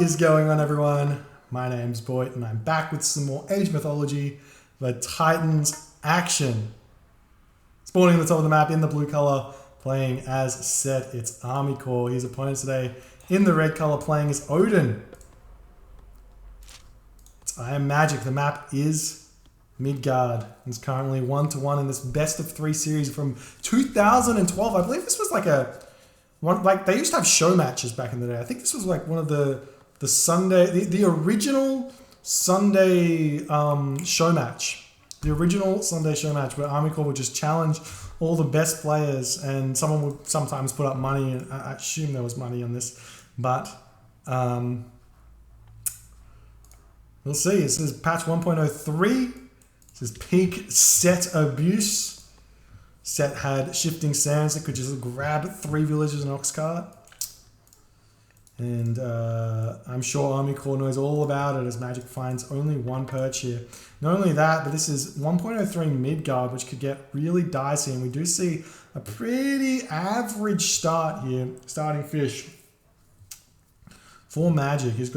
Is going on, everyone? My name's Boyd and I'm back with some more Age Mythology, the Titans action. Spawning at the top of the map in the blue color, playing as Set. It's ArmyCore. His opponents today in the red color playing as Odin. It's IamMagic. The map is Midgard. It's currently 1-1 in this best of 3 series from 2012. I believe this was like they used to have show matches back in the day. I think this was like one of the Sunday, the original Sunday show match. The original Sunday show match where ArmyCore would just challenge all the best players, and someone would sometimes put up money, and I assume there was money on this, but we'll see. This is patch 1.03. This is peak Set abuse. Set had shifting sands that could just grab 3 villages and ox cart. And I'm sure ArmyCore knows all about it as Magic finds only 1 perch here. Not only that, but this is 1.03 Midgard, which could get really dicey. And we do see a pretty average start here, starting fish for Magic. He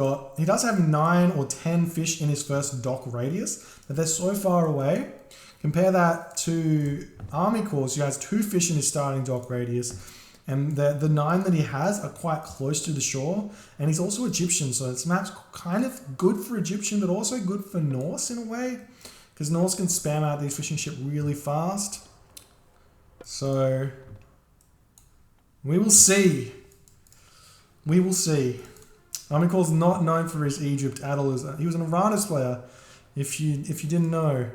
does have 9 or 10 fish in his first dock radius, but they're so far away. Compare that to ArmyCore's, who has 2 fish in his starting dock radius. And the 9 that he has are quite close to the shore. And he's also Egyptian, so this map's kind of good for Egyptian, but also good for Norse in a way. Because Norse can spam out these fishing ships really fast. So, we will see. We will see. ArmyCore's not known for his Egypt at all. He was an Uranus player. If you didn't know.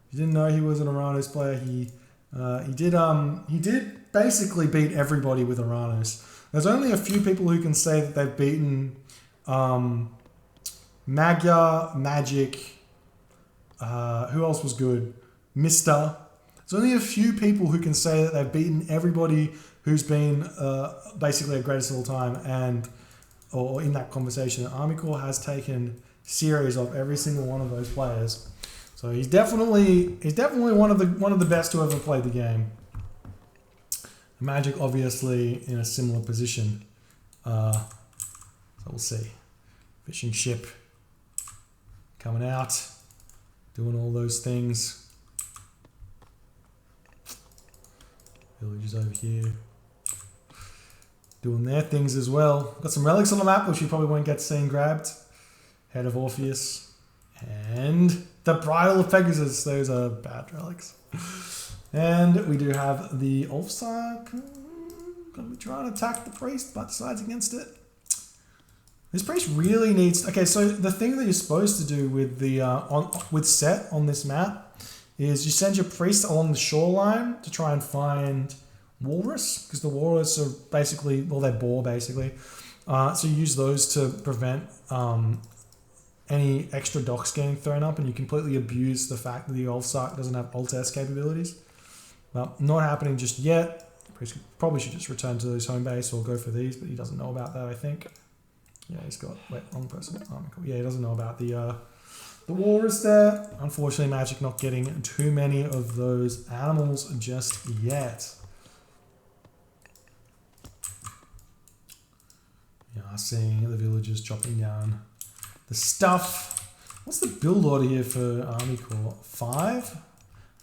If you didn't know he was an Uranus player, he did basically beat everybody with Uranus. There's only a few people who can say that they've beaten Magic. Who else was good? Mister. There's only a few people who can say that they've beaten everybody who's been basically a greatest of all time, or in that conversation. ArmyCore has taken series of every single one of those players. So he's definitely one of the best to ever play the game. Magic obviously in a similar position. So we'll see. Fishing ship coming out, doing all those things. Villagers over here doing their things as well. Got some relics on the map which you probably won't get seen grabbed. Head of Orpheus and the Bridle of Pegasus. Those are bad relics. And we do have the Ulfsar. Gonna be trying to attack the priest, but decides against it. This priest really needs. Okay, so the thing that you're supposed to do with the with Set on this map is you send your priest along the shoreline to try and find walrus, because the walrus are basically, well, they bore basically. So you use those to prevent any extra docks getting thrown up, and you completely abuse the fact that the Ulfsar doesn't have Alt-S capabilities. Well, not happening just yet. Probably should just return to his home base or go for these, but he doesn't know about that, I think. Yeah, he's got... Wait, wrong person. Oh, cool. Yeah, he doesn't know about the walrus there. Unfortunately, Magic not getting too many of those animals just yet. Yeah, seeing the villagers chopping down the stuff. What's the build order here for ArmyCore? 5?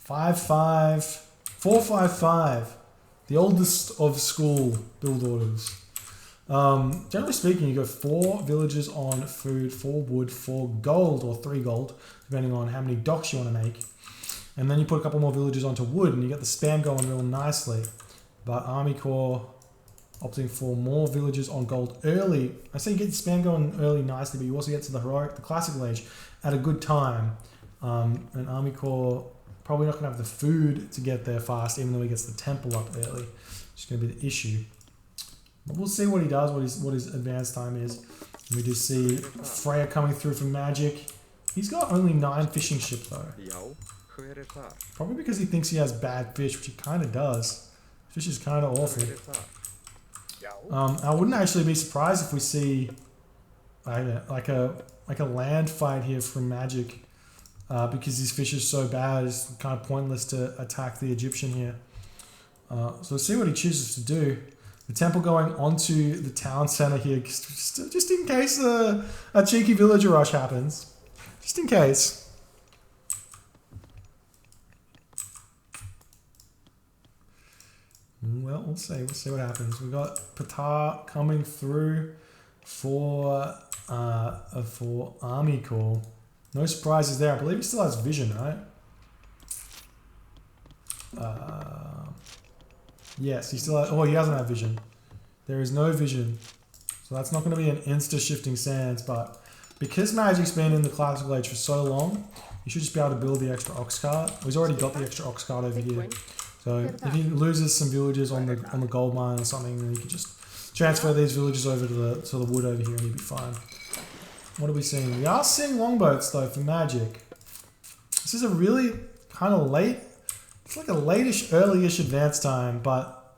5-5. 4-5-5. The oldest of school build orders. Generally speaking, you go 4 villagers on food, 4 wood, 4 gold, or 3 gold, depending on how many docks you want to make. And then you put a couple more villagers onto wood, and you get the spam going real nicely. But ArmyCore opting for more villagers on gold early. I say you get the spam going early nicely, but you also get to the heroic, the classical age at a good time. And ArmyCore probably not going to have the food to get there fast, even though he gets the temple up early. It's going to be the issue. But we'll see what he does, what his advance time is. And we do see Freya coming through from Magic. He's got only 9 fishing ships though. Probably because he thinks he has bad fish, which he kind of does. Fish is kind of awful. I wouldn't actually be surprised if we see like a land fight here from Magic. Because his fish is so bad, it's kind of pointless to attack the Egyptian here. So let's see what he chooses to do. The temple going onto the town center here, just in case a cheeky villager rush happens. Just in case. Well, we'll see. We'll see what happens. We've got Patar coming through for ArmyCore. No surprises there. I believe he still has vision, right? Yes, he still has, oh, he doesn't have vision. There is no vision. So that's not going to be an insta-shifting sands, but because Magic's been in the classical age for so long, you should just be able to build the extra ox cart. Well, he's already got the extra ox cart over here. So if he loses some villagers on the gold mine or something, then you can just transfer these villagers over to the wood over here and he'll be fine. What are we seeing? We are seeing longboats though for Magic. This is a really kind of late, it's like a late-ish, early-ish advance time, but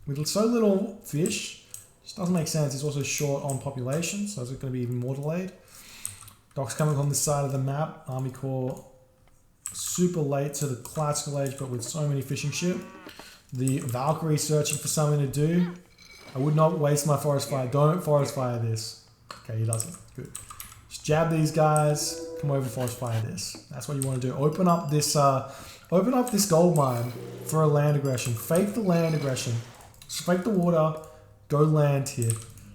with so little fish, it just doesn't make sense. It's also short on population, so it's going to be even more delayed. Docks coming on this side of the map. ArmyCore super late to the classical age, but with so many fishing ship. The Valkyrie searching for something to do. I would not waste my forest fire. Don't forest fire this. Okay, he doesn't. Good. Just jab these guys. Come over, forest fire this. That's what you want to do. Open up this gold mine for a land aggression. Fake the land aggression. Just fake the water. Go land here.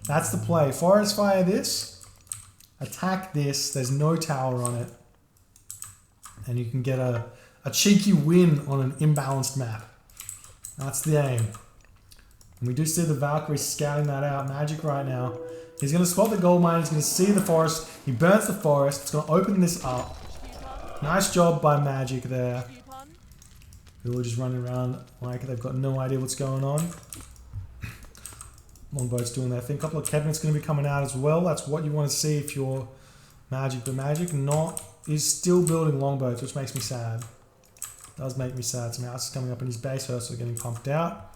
That's the play. Forest fire this. Attack this. There's no tower on it. And you can get a cheeky win on an imbalanced map. That's the aim. And we do see the Valkyrie scouting that out. Magic right now. He's going to spot the gold mine. He's going to see the forest. He burns the forest. It's going to open this up. Nice job by Magic there. Villagers running around like they've got no idea what's going on. Longboat's doing their thing. A couple of cabinets going to be coming out as well. That's what you want to see if you're Magic. But Magic is still building longboats, which makes me sad. Does make me sad. Some houses coming up in his base, so getting pumped out.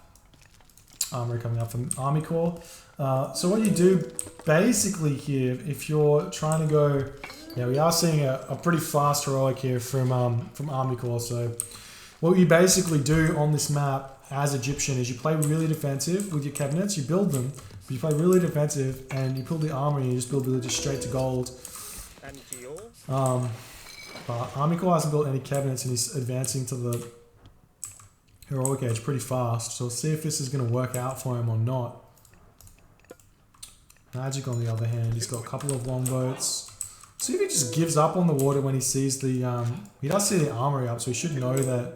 Armory coming up from ArmyCore. So what you do basically here, if you're trying to go, yeah, we are seeing a pretty fast heroic here from ArmyCore. So what you basically do on this map as Egyptian is you play really defensive with your cabinets. You build them, but you play really defensive, and you pull the armory and you just build villages straight to gold. But ArmyCore hasn't built any cabinets and he's advancing to the heroic age pretty fast. So we'll see if this is going to work out for him or not. Magic on the other hand, he's got a couple of longboats. See if he just gives up on the water when he sees the... he does see the armory up, so he should know that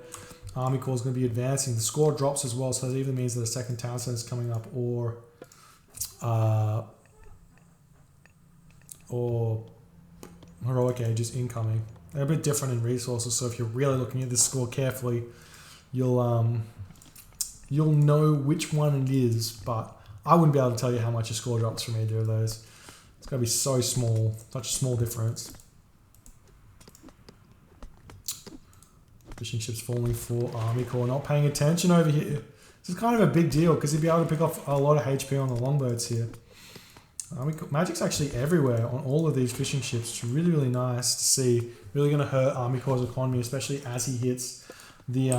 ArmyCore is going to be advancing. The score drops as well, so that either means that a second town center is coming up or heroic age is incoming. They're a bit different in resources, so if you're really looking at this score carefully, you'll know which one it is, but I wouldn't be able to tell you how much a score drops from either of those. It's going to be so small, such a small difference. Fishing ships falling for ArmyCore, not paying attention over here. This is kind of a big deal because he'd be able to pick off a lot of HP on the longboats here. Magic's actually everywhere on all of these fishing ships. It's really, really nice to see. Really going to hurt ArmyCore's economy, especially as he hits the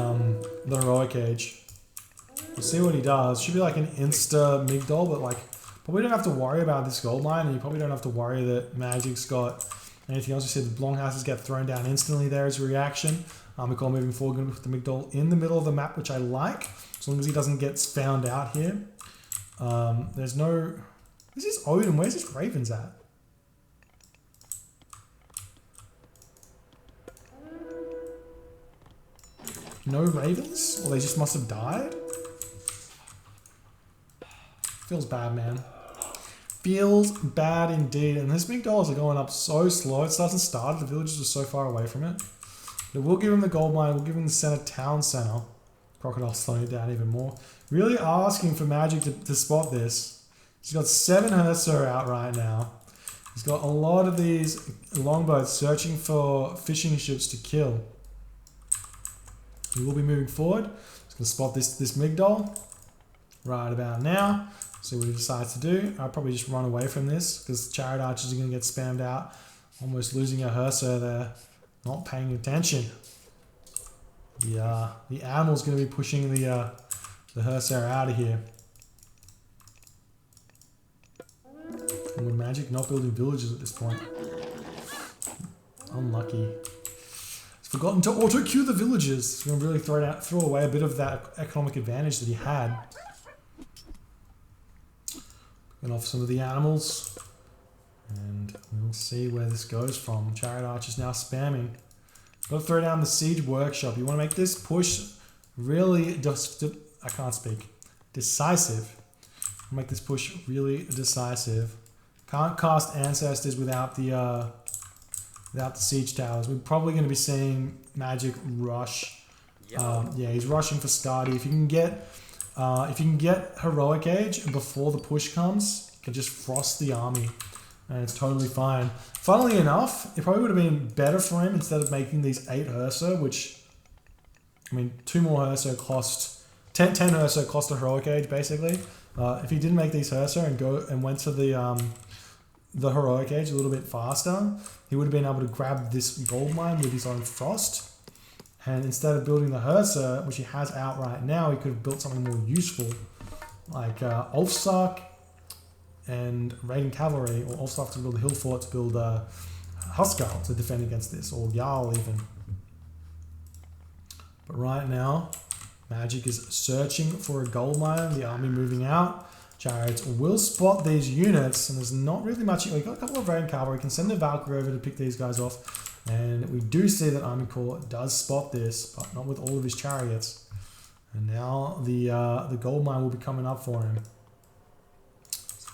heroic age. We'll see what he does. Should be like an insta Midgard, but like probably don't have to worry about this gold mine, and you probably don't have to worry that Magic's got anything else. You see the longhouses get thrown down instantly there as a reaction. ArmyCore moving forward, going to put the Midgard in the middle of the map, which I like, as long as he doesn't get found out here. There's no... This is Odin. Where's his ravens at? No ravens? Or they just must have died? Feels bad, man. Feels bad indeed. And these big dollars are going up so slow. It doesn't start. The villages are so far away from it. But we'll give him the gold mine. We'll give him the center town center. Crocodile's slowing it down even more. Really asking for Magic to spot this. He's got 7 Herser out right now. He's got a lot of these longboats searching for fishing ships to kill. He will be moving forward. He's going to spot this Midgard right about now. See what he decides to do. I'll probably just run away from this because chariot archers are going to get spammed out. Almost losing a Herser there. Not paying attention. The animal's going to be pushing the Herser out of here. And with Magic not building villages at this point. Unlucky. He's forgotten to auto-queue the villages. He's going to really throw away a bit of that economic advantage that he had. Picking off some of the animals. And we'll see where this goes from. Chariot Archer's now spamming. Got to throw down the Siege Workshop. You want to make this push really... I can't speak. Decisive. Make this push really decisive. Can't cast Ancestors without the Siege Towers. We're probably going to be seeing Magic rush. Yeah, he's rushing for Skadi. If you can get Heroic Age before the push comes, you can just frost the army. And it's totally fine. Funnily enough, it probably would have been better for him instead of making these 8 Ursa, which, I mean, 2 more Ursa cost, 10 Ursa cost a Heroic Age, basically. If he didn't make these Ursa and went to the Heroic Age a little bit faster, he would have been able to grab this gold mine with his own Frost. And instead of building the Ursa, which he has out right now, he could have built something more useful, like Ulfsark and Raiding Cavalry, or Ulfsark to build a Hill Fort, to build Huskarl to defend against this, or Jarl even. But right now, Magic is searching for a gold mine, the army moving out. Chariots will spot these units, and there's not really much. We've got a couple of Raiding Cavalry, can send the Valkyrie over to pick these guys off. And we do see that ArmyCore does spot this, but not with all of his chariots. And now the gold mine will be coming up for him.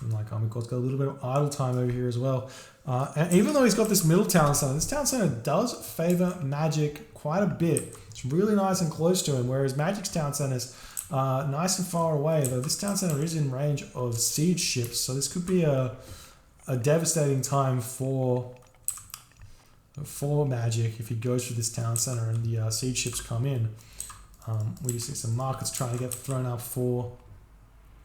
Like ArmyCore's got a little bit of idle time over here as well. And even though he's got this middle town center, this town center does favor Magic quite a bit. It's really nice and close to him, whereas Magic's town center's nice and far away, though this town center is in range of siege ships, so this could be a devastating time for Magic if he goes for this town center and the siege ships come in. We just see some markets trying to get thrown up for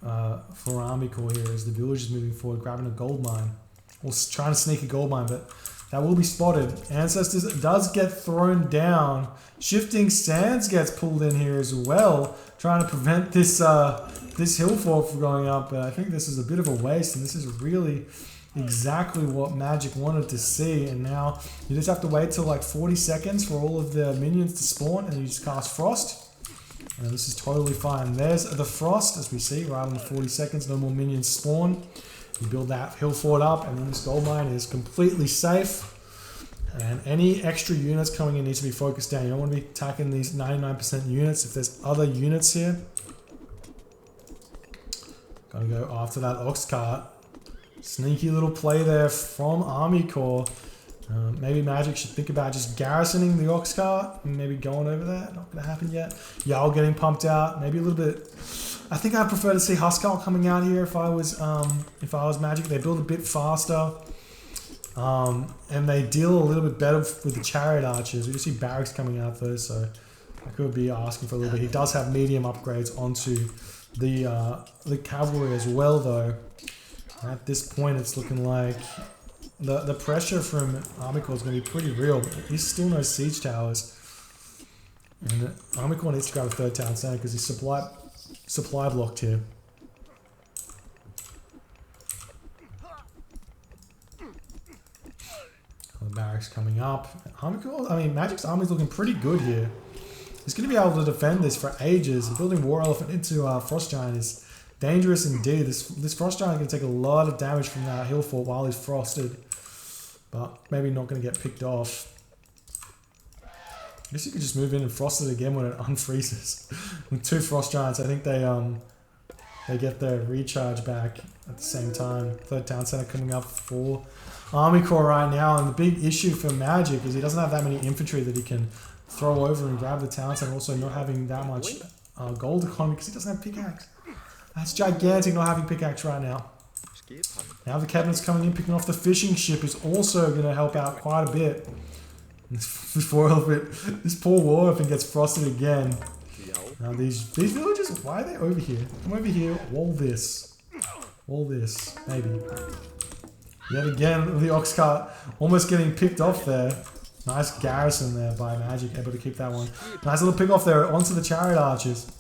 ArmyCore here as the village is moving forward, grabbing a gold mine, or trying to sneak a gold mine, but that will be spotted. Ancestors does get thrown down. Shifting Sands gets pulled in here as well, trying to prevent this this hill fort from going up. But I think this is a bit of a waste, and this is really exactly what Magic wanted to see. And now you just have to wait till like 40 seconds for all of the minions to spawn, and you just cast Frost. And this is totally fine. There's the Frost, as we see, right on the 40 seconds. No more minions spawn. You build that hill fort up, and then this gold mine is completely safe. And any extra units coming in needs to be focused down. You don't want to be attacking these 99% units. If there's other units here, gotta go after that ox cart. Sneaky little play there from ArmyCore. Maybe Magic should think about just garrisoning the ox cart and maybe going over that. Not going to happen yet. Jarl getting pumped out. Maybe a little bit. I think I'd prefer to see Huskarl coming out here if I was Magic. They build a bit faster. And they deal a little bit better with the Chariot Archers. We just see Barracks coming out though, so I could be asking for a little bit. He does have medium upgrades onto the cavalry as well though. At this point it's looking like the pressure from ArmyCore is going to be pretty real, but he's still no siege towers. And ArmyCore needs to grab a third town center because he's supply blocked here. The barracks coming up. ArmyCore, I mean, Magic's army's looking pretty good here. He's going to be able to defend this for ages. Building War Elephant into Frost Giant is dangerous indeed. This Frost Giant is going to take a lot of damage from that hill fort while he's frosted. But maybe not going to get picked off. I guess you could just move in and frost it again when it unfreezes. With 2 Frost Giants, I think they get their recharge back at the same time. Third town center coming up for ArmyCore right now. And the big issue for Magic is he doesn't have that many infantry that he can throw over and grab the town center. Also not having that much gold economy because he doesn't have pickaxe. That's gigantic not having pickaxe right now. Now the cabinet's coming in, picking off the fishing ship is also going to help out quite a bit. This poor War Elephant gets frosted again. Now these villagers, why are they over here? Come over here, wall this. Wall this, maybe. Yet again, the ox cart almost getting picked off there. Nice garrison there by Magic, able to keep that one. Nice little pick off there onto the Chariot Archers.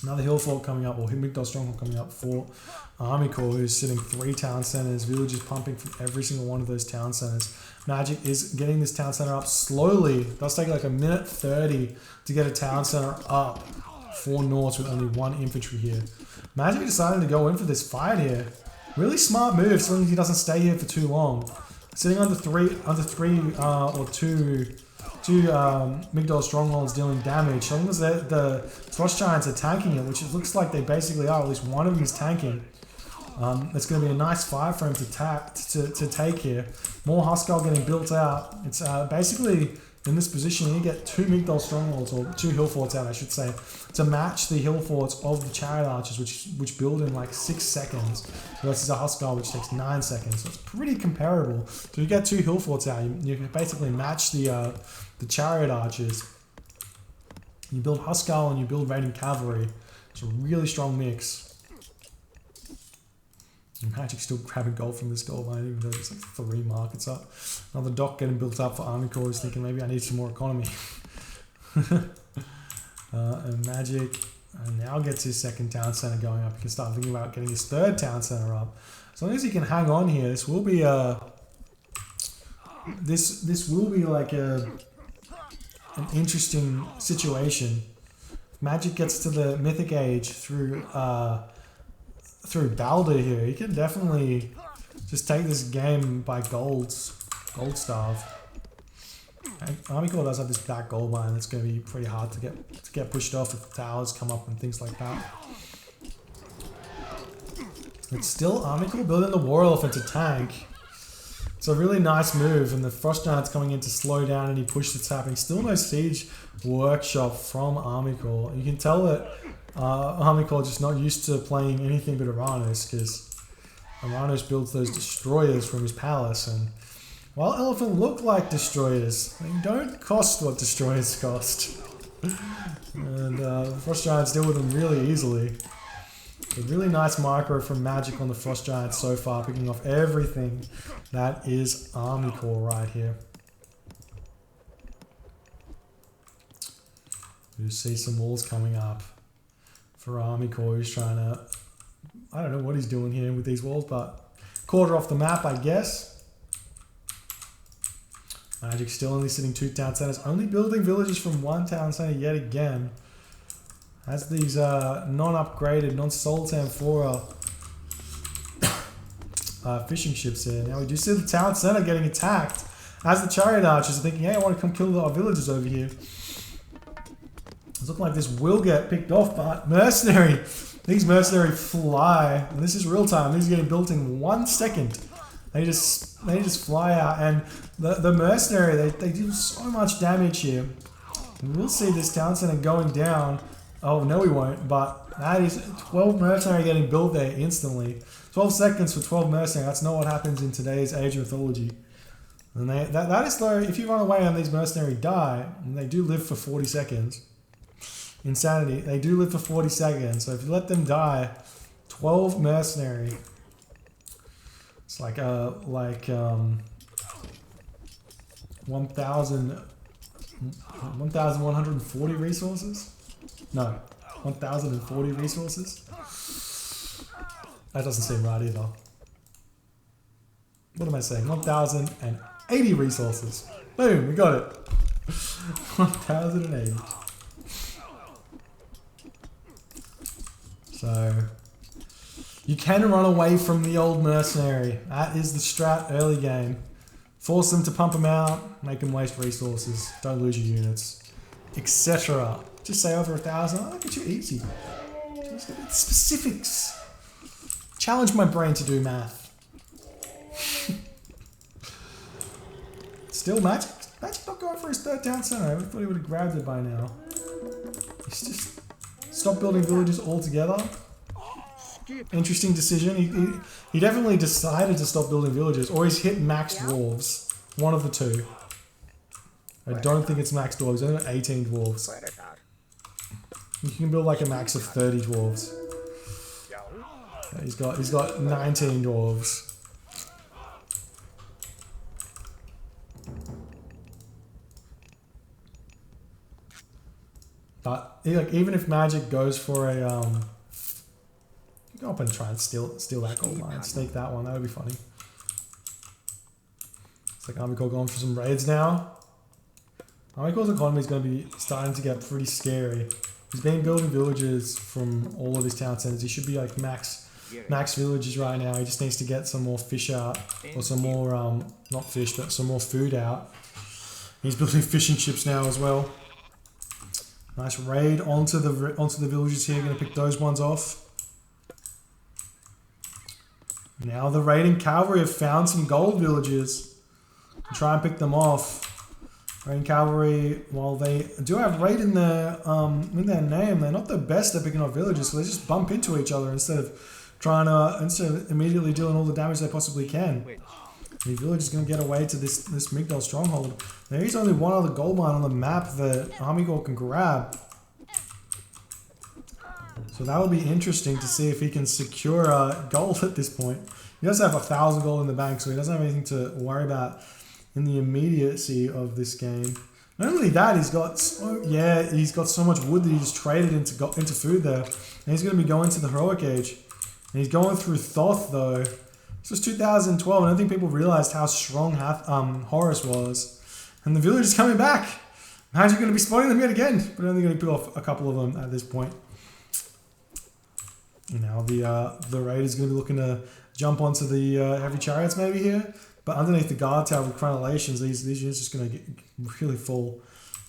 Another hill fort coming up, or Midgard stronghold coming up for ArmyCore, who's sitting 3 town centers. Villagers pumping from every single one of those town centers. Magic is getting this town center up slowly. It does take like a minute 30 to get a town center up for Norse with only 1 infantry here. Magic decided to go in for this fight here. Really smart move, so long as he doesn't stay here for too long. Sitting under three or two Midgard strongholds dealing damage. So long as the Frost Giants are tanking it, which it looks like they basically are, at least one of them is tanking. It's going to be a nice fight for him to take here. More Huskar getting built out. It's basically in this position you get 2 Midgard strongholds, or 2 hill forts out I should say, to match the hill forts of the chariot archers, which build in like 6 seconds versus a Huskar which takes 9 seconds. So it's pretty comparable. So you get 2 hill forts out, you can basically match the chariot archers. You build Huskar and you build raiding cavalry. It's a really strong mix. And Magic still grabbing gold from this gold line, even though there's like 3 markets up. Another dock getting built up for ArmyCore is thinking maybe I need some more economy. And Magic now gets his 2nd town center going up. He can start thinking about getting his 3rd town center up. As long as he can hang on here, this will be this will be like an interesting situation. If Magic gets to the Mythic Age through Balder here, he can definitely just take this game by gold starve. ArmyCore does have this back gold line that's going to be pretty hard to get pushed off if the towers come up and things like that. It's still ArmyCore building the War Elephant to tank. It's a really nice move, and the Frost Giant's coming in to slow down any push that's happening. Still no siege workshop from ArmyCore. You can tell that ArmyCore just not used to playing anything but Uranus, because Uranus builds those destroyers from his palace, and while Elephant look like destroyers, they don't cost what destroyers cost. And Frost Giants deal with them really easily. A really nice micro from Magic on the Frost Giants so far, picking off everything that is ArmyCore right here. You see some walls coming up for ArmyCore, who's trying to, I don't know what he's doing here with these walls, but quarter off the map, I guess. Magic still only sitting 2 town centers, only building villages from 1 town center yet again. Has these non-upgraded, non-Soul Amphora fishing ships here. Now we do see the town center getting attacked as the chariot archers are thinking, hey, I want to come kill our villagers over here. It's looking like this will get picked off, but mercenary. These mercenary fly, and this is real time. These are getting built in 1 second. They just fly out, and the mercenary, they do so much damage here. We'll see this town center going down. Oh, no we won't, but that is 12 mercenary getting built there instantly. 12 seconds for 12 mercenary, that's not what happens in today's Age of Mythology. And that is though, if you run away and these mercenary die, and they do live for 40 seconds. Insanity, they do live for 40 seconds, so if you let them die, 12 mercenary. It's like 1,140 resources? No, 1,040 resources? That doesn't seem right either. What am I saying? 1,080 resources. Boom, we got it. 1,080. So, you can run away from the old mercenary. That is the strat early game. Force them to pump them out, make them waste resources, don't lose your units, etc. Just say over 1,000. Oh, look at you, easy. Just get specifics. Challenge my brain to do math. Still Magic. Magic not going for his 3rd town center. I thought he would have grabbed it by now. He's just stop building villages altogether. Interesting decision. He definitely decided to stop building villages, or he's hit max dwarves. One of the two. I don't think it's max dwarves. He's only got 18 dwarves. You can build like a max of 30 dwarves. Yeah, he's got 19 dwarves. But like, even if Magic goes for a go up and try and steal that gold mine, sneak that one. That would be funny. It's like ArmyCore going for some raids now. ArmyCore's economy is going to be starting to get pretty scary. He's been building villages from all of his town centers. He should be like max villages right now. He just needs to get some more fish out, or some more not fish, but some more food out. He's building fishing ships now as well. Nice raid onto the villages here. Going to pick those ones off. Now the raiding cavalry have found some gold villages. Try and pick them off. Raiding cavalry, while they do have raid in their name, they're not the best at picking off villages, so they just bump into each other instead of immediately dealing all the damage they possibly can. The village is going to get away to this Midgard stronghold. There is only one other gold mine on the map that ArmyCore can grab. So that will be interesting to see if he can secure gold at this point. He does have 1,000 gold in the bank, so he doesn't have anything to worry about in the immediacy of this game. Not only that, he's got so much wood that he just traded into food there. And he's going to be going to the heroic age. And he's going through Thoth though. This was 2012. I don't think people realized how strong Horus was. And the village is coming back. Magic going to be spotting them yet again. But only going to pick off a couple of them at this point. And now the raid is going to be looking to jump onto the heavy chariots maybe here. But underneath the guard tower with crenellations, these units are just going to get really full.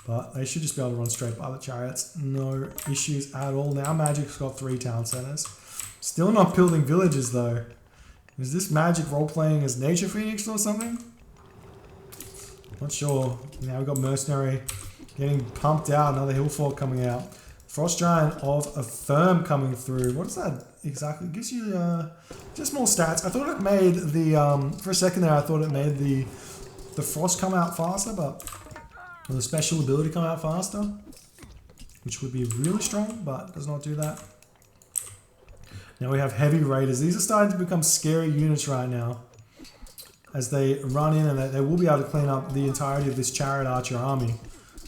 But they should just be able to run straight by the chariots. No issues at all. Now Magic's got 3 town centers. Still not building villages though. Is this Magic role-playing as Nature Phoenix or something? Not sure. Now we've got Mercenary getting pumped out. Another Hill Fort coming out. Frost Giant of a Therm coming through. What is that exactly? It gives you just more stats. I thought it made the, for a second there, I thought it made the Frost come out faster, or the special ability come out faster, which would be really strong, but does not do that. Now we have Heavy Raiders. These are starting to become scary units right now as they run in, and they will be able to clean up the entirety of this Chariot Archer army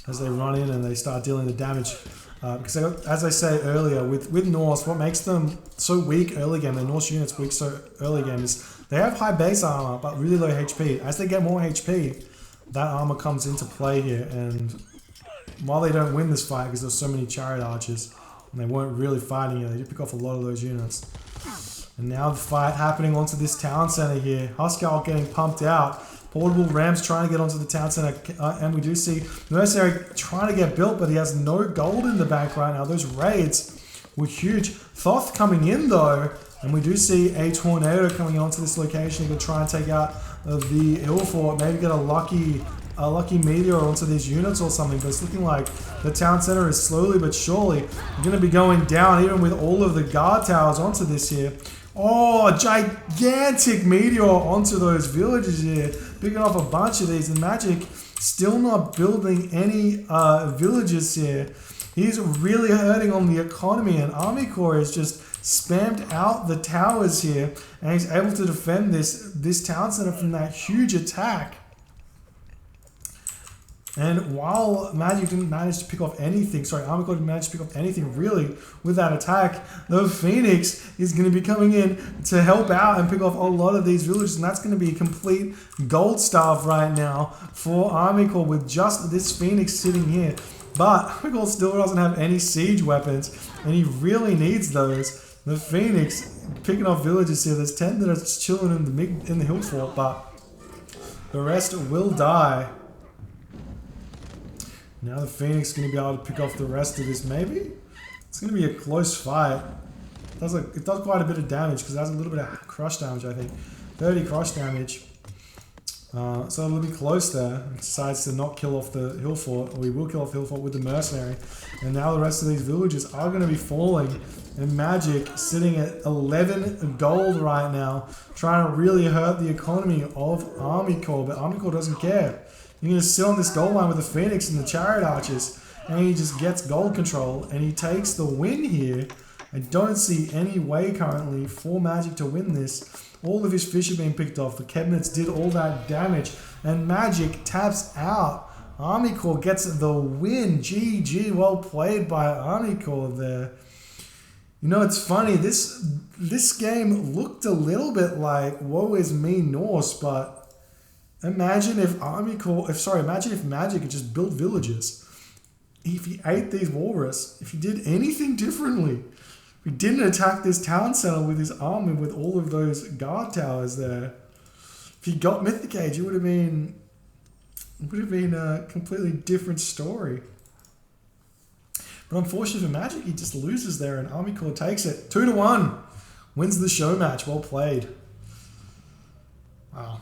as they run in and they start dealing the damage. Because as I say earlier, with Norse, what makes them so weak early game, the Norse units weak so early game, is they have high base armor but really low HP. As they get more HP, that armor comes into play here, and while they don't win this fight because there's so many Chariot Archers and they weren't really fighting it, they did pick off a lot of those units. And now the fight happening onto this town center here. Huskar getting pumped out. Portable Rams trying to get onto the town center, and we do see Mercenary trying to get built, but he has no gold in the bank right now. Those raids were huge. Thoth coming in though, and we do see a tornado coming onto this location. He can try and take out the Hill Fort, maybe get a lucky meteor onto these units or something, but it's looking like the town center is slowly but surely going to be going down, even with all of the guard towers onto this here. Oh, a gigantic meteor onto those villages here, picking off a bunch of these, and Magic still not building any villages here. He's really hurting on the economy, and ArmyCore has just spammed out the towers here, and he's able to defend this town center from that huge attack. And while Magic didn't manage to pick off anything, ArmyCore didn't manage to pick off anything really with that attack, the Phoenix is going to be coming in to help out and pick off a lot of these villages, and that's going to be a complete gold starve right now for ArmyCore with just this Phoenix sitting here. But ArmyCore still doesn't have any siege weapons, and he really needs those. The Phoenix picking off villages here. There's 10 that are chilling in the Hill Fort, but the rest will die. Now the Phoenix is going to be able to pick off the rest of this, maybe? It's going to be a close fight. It does quite a bit of damage because it has a little bit of crush damage, I think. 30 crush damage. So it'll be close there. It decides to not kill off the Hill Fort, or he will kill off the Hill Fort with the Mercenary. And now the rest of these villages are going to be falling. And Magic sitting at 11 gold right now, trying to really hurt the economy of ArmyCore, but ArmyCore doesn't care. You're going to sit on this gold line with the Phoenix and the Chariot Archers, and he just gets gold control, and he takes the win here. I don't see any way currently for Magic to win this. All of his fish are being picked off. The cabinets did all that damage, and Magic taps out ArmyCore gets the win. GG, well played by ArmyCore there. You know, it's funny, this game looked a little bit like Woe Is Me Norse, but imagine if Magic had just built villages. If he ate these walrus, if he did anything differently, if he didn't attack this town center with his army with all of those guard towers there, if he got Mythic Age, it would have been a completely different story. But unfortunately for Magic, he just loses there, and ArmyCore takes it 2-1, wins the show match. Well played. Wow.